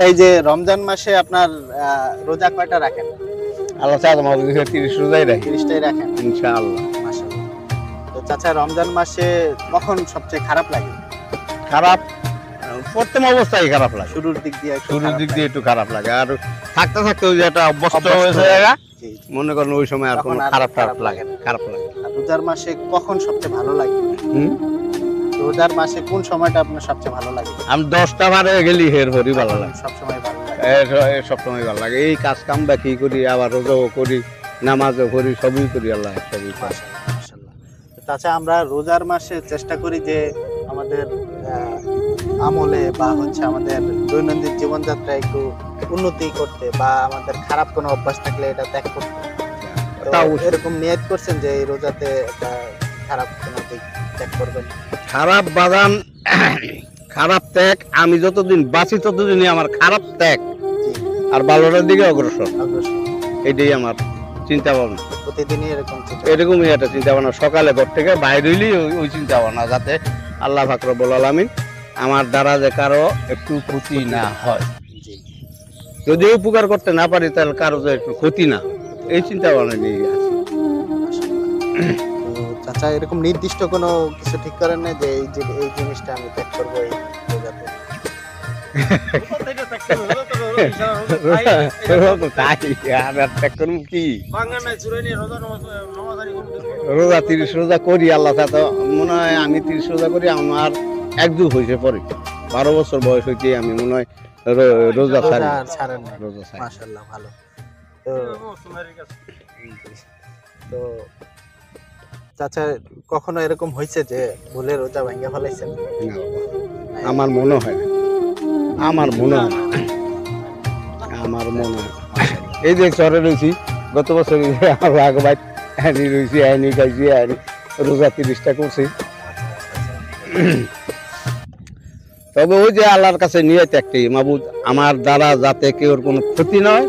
এই যে রমজান মাসে আপনার রোজা কয়টা রাখেন? আল্লাহ চাঁদ আমাদের 30 রোজাই রাখি 30টাই রাখেন ইনশাআল্লাহ। মাশাআল্লাহ। তো চাচা রমজান মাসে কখন সবচেয়ে খারাপ লাগে? খারাপ প্রথম অবস্থায় খারাপ লাগে, শুরুর দিক দিয়ে একটু শুরুর খারাপ দিক লাগে। দিয়ে একটু খারাপ লাগে, আর থাকতে থাকতে ওই যে একটা অভ্যস্ত অভ্যস্ত হয়েছে হয়ে জায়গা, জি, জি। মনে করেন ওই সময় আর তখন কোনো আর খারাপ খারাপ লাগে লাগে না, খারাপ লাগে। আর রোজার মাসে কখন সবচেয়ে ভালো লাগে? হুম? রোজার মাসে কোন সময়টা আপনার সবচেয়ে ভালো লাগে? আমি 10টা বারে গেলি হের হরি ভালো লাগে, সব সময় ভালো লাগে। সব সময় ভালো লাগে। এই কাজ কাম বাকি করি, আবার রোজাও করি, নামাজও করি, সবই করি, আল্লাহ সবই করি। মাশাআল্লাহ, মাশাআল্লাহ। তো চাচা আমরা রোজার মাসে চেষ্টা করি যে আমাদের আমলে বা হচ্ছে আমাদের দৈনন্দিন জীবনযাত্রায় একটু উন্নতি করতে বা আমাদের খারাপ কোনো অভ্যাস থাকলে এটা ত্যাগ করতে। তো তা অবশ্যই। এরকম নিয়ত করছেন যে এই রোজাতে একটা খারাপ কোনো দিক ত্যাগ করবেন? খারাপ বাদান খারাপ ত্যাগ, আমি যতদিন বাঁচি ততদিনই আমার খারাপ ত্যাগ জি, আর ভালোটার দিকে অগ্রসর, অবশ্যই। এটাই আমার চিন্তা ভাবনা। প্রতিদিনই এরকম চিন্তা। এরকমই একটা চিন্তা ভাবনা, সকালে ঘর থেকে বাইরে হইলেই ওই চিন্তা ভাবনা, যাতে আল্লাহ পাক রব্বুল আলামিন আমার দ্বারা যে কারো একটু ক্ষতি না হয়, জি। যদি উপকার করতে না পারি তাহলে কারো যে একটু ক্ষতি না, এই চিন্তা ভাবনা নিয়ে আছি। তো চাচা এরকম নির্দিষ্ট কোনো কিছু ঠিক করেন না যে এই জিনিসটা আমি ত্যাগ করবো এই রোজাতে? তাই আর ত্যাগ করবো কি? রোজা 30 রোজা করি, আল্লাহ তো মনে হয় আমি 30 রোজা করি, আমার একদম হয়েছে পরে 12 বছর বয়স হইতে আমি মনে হয় রোজা ছাড়ি। রোজা আর ছাড়েন না। রোজা ছাড়ি। মাশাআল্লাহ, ভালো। তো তো চাচা কখনো এরকম হয়েছে যে ভুলে রোজা ভেঙে ফেলাইছেন? না বাবা, আমার মনে হয় না, আমার মনে হয় না, আমার মনে হয় না। এই যে চরে রয়েছি গত বছর, আমার আগে ভাই হ্যানি রয়েছি, হ্যানি খাইছি, হ্যানি রোজা 30টা করছি। তবে ওই যে আল্লাহর কাছে নিয়ে একটাই মাবুদ, আমার দ্বারা যাতে কেউর কোনো ক্ষতি নয়,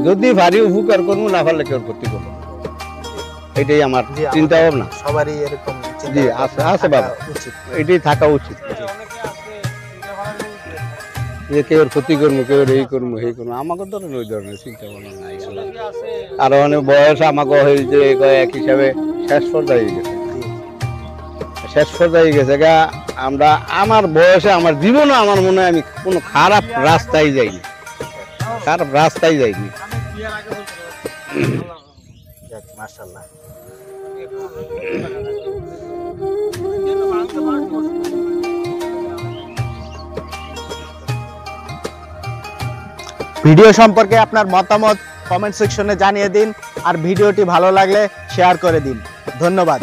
যদি ভারী উপকার করবো, না পারলে কেউর ক্ষতি করবো, এটাই আমার জি, চিন্তা ভাবনা। সবারই এরকম চিন্তা জি, ভাবনা আছে থাকা বাবা। উচিত। এটাই থাকা উচিত, যে কেউর ক্ষতি করবো, কেউর এই করবো এই করবো, আমাকে ধরেন ওই ধরনের চিন্তা ভাবনা নাই। আর অনেক বয়স আমাকে হয়েছে এক হিসাবে শেষ পর্যায়ে গেছে, জি, শেষ পর্যায়ে গেছে গা। আমরা আমার বয়সে আমার জীবনে আমার মনে হয় আমি কোনো খারাপ রাস্তায় যাইনি, খারাপ রাস্তায় যাইনি। যাক, মাশাআল্লাহ। ভিডিও সম্পর্কে আপনার মতামত কমেন্ট সেকশনে জানিয়ে দিন, আর ভিডিওটি ভালো লাগলে শেয়ার করে দিন। ধন্যবাদ।